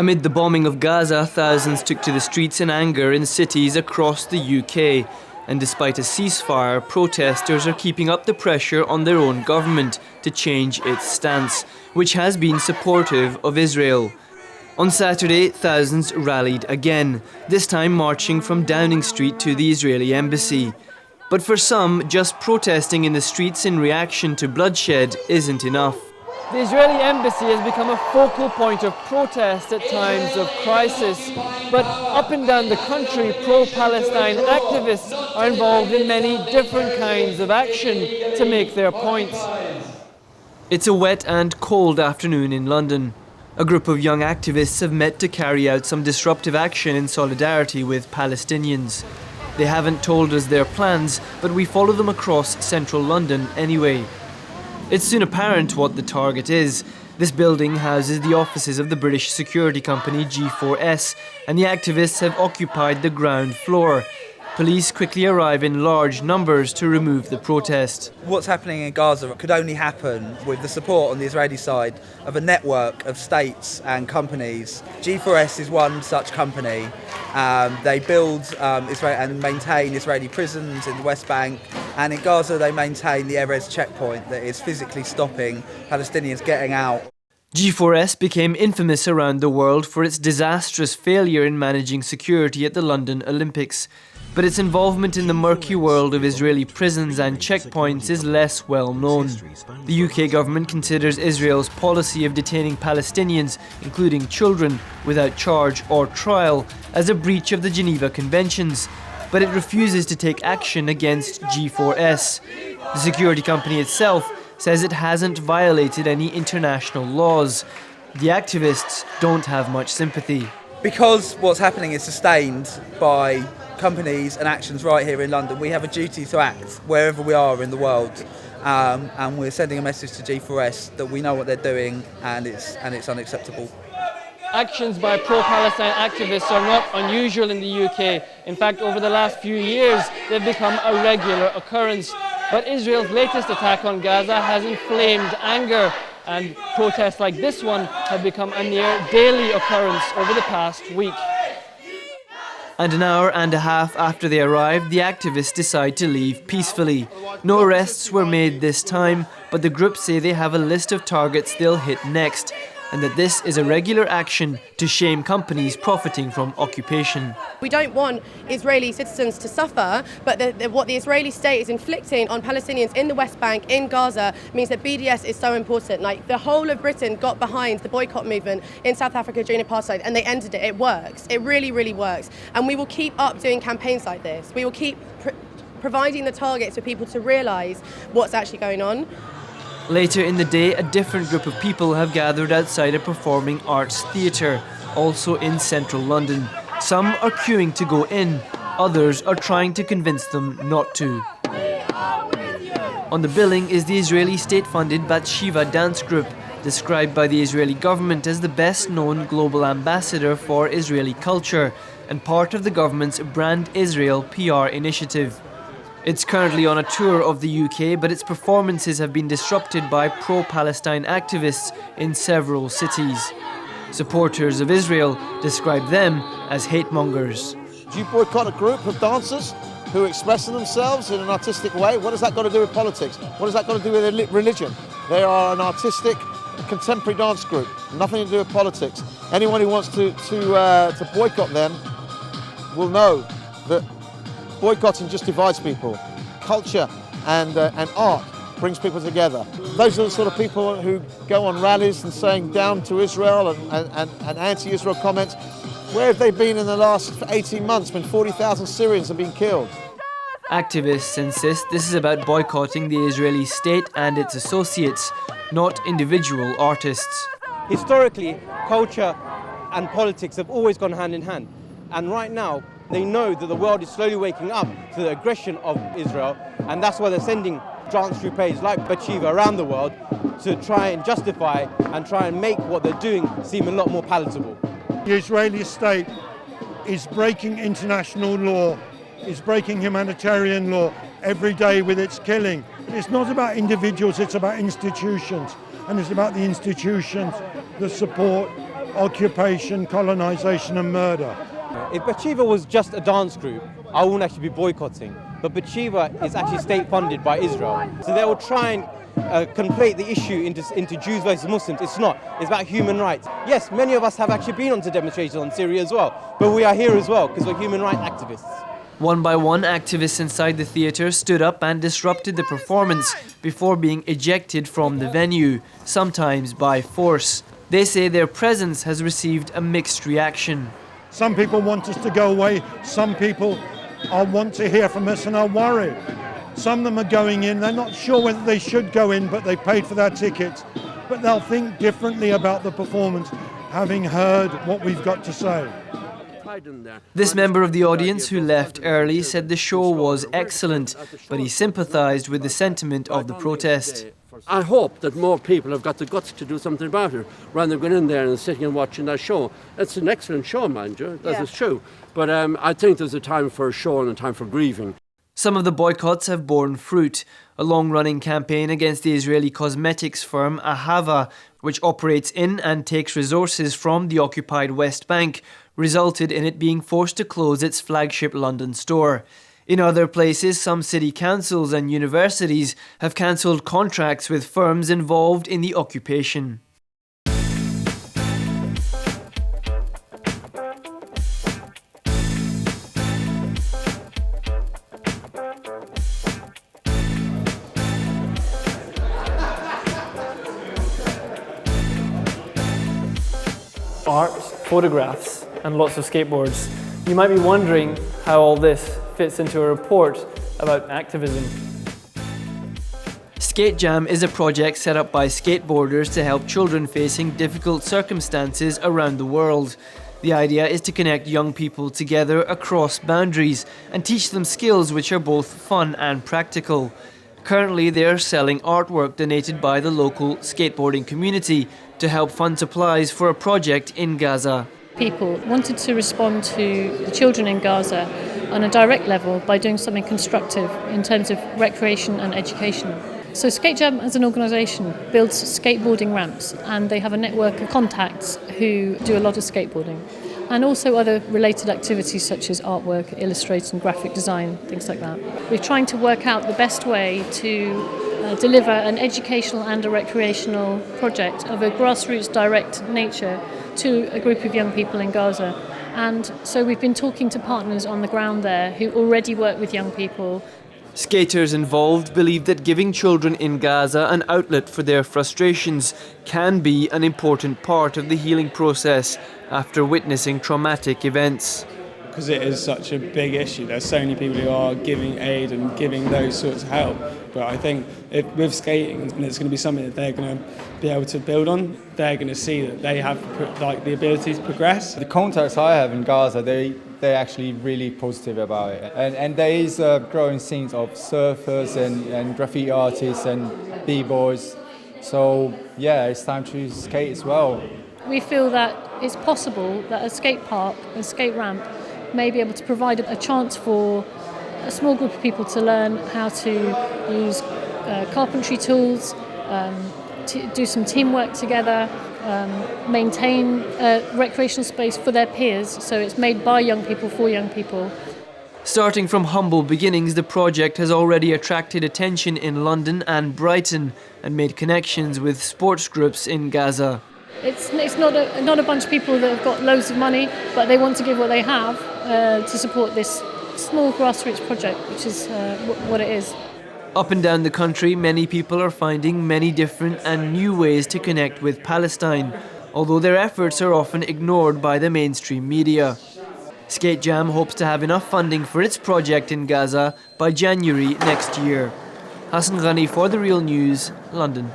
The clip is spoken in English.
Amid the bombing of Gaza, thousands took to the streets in anger in cities across the UK. And despite a ceasefire, protesters are keeping up the pressure on their own government to change its stance, which has been supportive of Israel. On Saturday, thousands rallied again, this time marching from Downing Street to the Israeli embassy. But for some, just protesting in the streets in reaction to bloodshed isn't enough. The Israeli embassy has become a focal point of protest at times of crisis. But up and down the country, pro-Palestine activists are involved in many different kinds of action to make their points. It's a wet and cold afternoon in London. A group of young activists have met to carry out some disruptive action in solidarity with Palestinians. They haven't told us their plans, but we follow them across central London anyway. It's soon apparent what the target is. This building houses the offices of the British security company G4S, and the activists have occupied the ground floor. Police quickly arrive in large numbers to remove the protest. What's happening in Gaza could only happen with the support on the Israeli side of a network of states and companies. G4S is one such company. They build Israel and maintain Israeli prisons in the West Bank, and in Gaza they maintain the Erez checkpoint that is physically stopping Palestinians getting out. G4S became infamous around the world for its disastrous failure in managing security at the London Olympics. But its involvement in the murky world of Israeli prisons and checkpoints is less well known. The UK government considers Israel's policy of detaining Palestinians, including children, without charge or trial, as a breach of the Geneva Conventions, but it refuses to take action against G4S. The security company itself says it hasn't violated any international laws. The activists don't have much sympathy. Because what's happening is sustained by companies and actions right here in London, we have a duty to act wherever we are in the world, and we're sending a message to G4S that we know what they're doing and it's unacceptable. Actions by pro-Palestine activists are not unusual in the UK. In fact, over the last few years, they've become a regular occurrence. But Israel's latest attack on Gaza has inflamed anger, and protests like this one have become a near daily occurrence over the past week. And an hour and a half after they arrived, the activists decide to leave peacefully. No arrests were made this time, but the group say they have a list of targets they'll hit next, and that this is a regular action to shame companies profiting from occupation. We don't want Israeli citizens to suffer, but what the Israeli state is inflicting on Palestinians in the West Bank, in Gaza, means that BDS is so important. Like, the whole of Britain got behind the boycott movement in South Africa during apartheid, and they ended it. It works. It really, really works. And we will keep up doing campaigns like this. We will keep providing the targets for people to realise what's actually going on. Later in the day, a different group of people have gathered outside a performing arts theatre, also in central London. Some are queuing to go in, others are trying to convince them not to. On the billing is the Israeli state-funded Bathsheba dance group, described by the Israeli government as the best-known global ambassador for Israeli culture and part of the government's Brand Israel PR initiative. It's currently on a tour of the UK, but its performances have been disrupted by pro-Palestine activists in several cities. Supporters of Israel describe them as hate-mongers. Do you boycott a group of dancers who are expressing themselves in an artistic way? What has that got to do with politics? What has that got to do with religion? They are an artistic, contemporary dance group, nothing to do with politics. Anyone who wants to boycott them will know that boycotting just divides people. Culture and art brings people together. Those are the sort of people who go on rallies and saying down to Israel and anti-Israel comments. Where have they been in the last 18 months when 40,000 Syrians have been killed? Activists insist this is about boycotting the Israeli state and its associates, not individual artists. Historically, culture and politics have always gone hand in hand. And right now, they know that the world is slowly waking up to the aggression of Israel, and that's why they're sending dance troupes like Bathsheba around the world to try and justify and try and make what they're doing seem a lot more palatable. The Israeli state is breaking international law, is breaking humanitarian law every day with its killing. It's not about individuals, it's about institutions, and it's about the institutions that support occupation, colonisation and murder. If Bachiva was just a dance group, I wouldn't actually be boycotting. But Bachiva is actually state funded by Israel. So they will try and conflate the issue into Jews versus Muslims. It's not. It's about human rights. Yes, many of us have actually been onto demonstrations on Syria as well. But we are here as well because we're human rights activists. One by one, activists inside the theatre stood up and disrupted the performance before being ejected from the venue, sometimes by force. They say their presence has received a mixed reaction. Some people want us to go away, some people want to hear from us and are worried. Some of them are going in, they're not sure whether they should go in, but they paid for their tickets. But they'll think differently about the performance, having heard what we've got to say. This member of the audience who left early said the show was excellent, but he sympathised with the sentiment of the protest. I hope that more people have got the guts to do something about it, rather than going in there and sitting and watching that show. It's an excellent show, mind you, that is true. But I think there's a time for a show and a time for grieving. Some of the boycotts have borne fruit. A long-running campaign against the Israeli cosmetics firm Ahava, which operates in and takes resources from the occupied West Bank, resulted in it being forced to close its flagship London store. In other places, some city councils and universities have cancelled contracts with firms involved in the occupation. Art, photographs, and lots of skateboards. You might be wondering how all this fits into a report about activism. Skate Jam is a project set up by skateboarders to help children facing difficult circumstances around the world. The idea is to connect young people together across boundaries and teach them skills which are both fun and practical. Currently, they are selling artwork donated by the local skateboarding community to help fund supplies for a project in Gaza. People wanted to respond to the children in Gaza on a direct level by doing something constructive in terms of recreation and education. So Skate Jam as an organisation builds skateboarding ramps, and they have a network of contacts who do a lot of skateboarding, and also other related activities such as artwork, illustration, graphic design, things like that. We're trying to work out the best way to deliver an educational and a recreational project of a grassroots direct nature to a group of young people in Gaza. And so we've been talking to partners on the ground there who already work with young people. Skaters involved believe that giving children in Gaza an outlet for their frustrations can be an important part of the healing process after witnessing traumatic events. Because it is such a big issue, there's so many people who are giving aid and giving those sorts of help. But I think with skating, it's going to be something that they're going to be able to build on. They're going to see that they have the ability to progress. The contacts I have in Gaza, they're actually really positive about it. And there is a growing scene of surfers and graffiti artists and b-boys. So yeah, it's time to skate as well. We feel that it's possible that a skate park, a skate ramp, may be able to provide a chance for a small group of people to learn how to use carpentry tools, to do some teamwork together, maintain a recreational space for their peers, so it's made by young people for young people. Starting from humble beginnings, the project has already attracted attention in London and Brighton and made connections with sports groups in Gaza. It's not a bunch of people that have got loads of money, but they want to give what they have to support this small grassroots project, which is what it is. Up and down the country, many people are finding many different and new ways to connect with Palestine, although their efforts are often ignored by the mainstream media. Skate Jam hopes to have enough funding for its project in Gaza by January next year. Hassan Ghani for The Real News, London.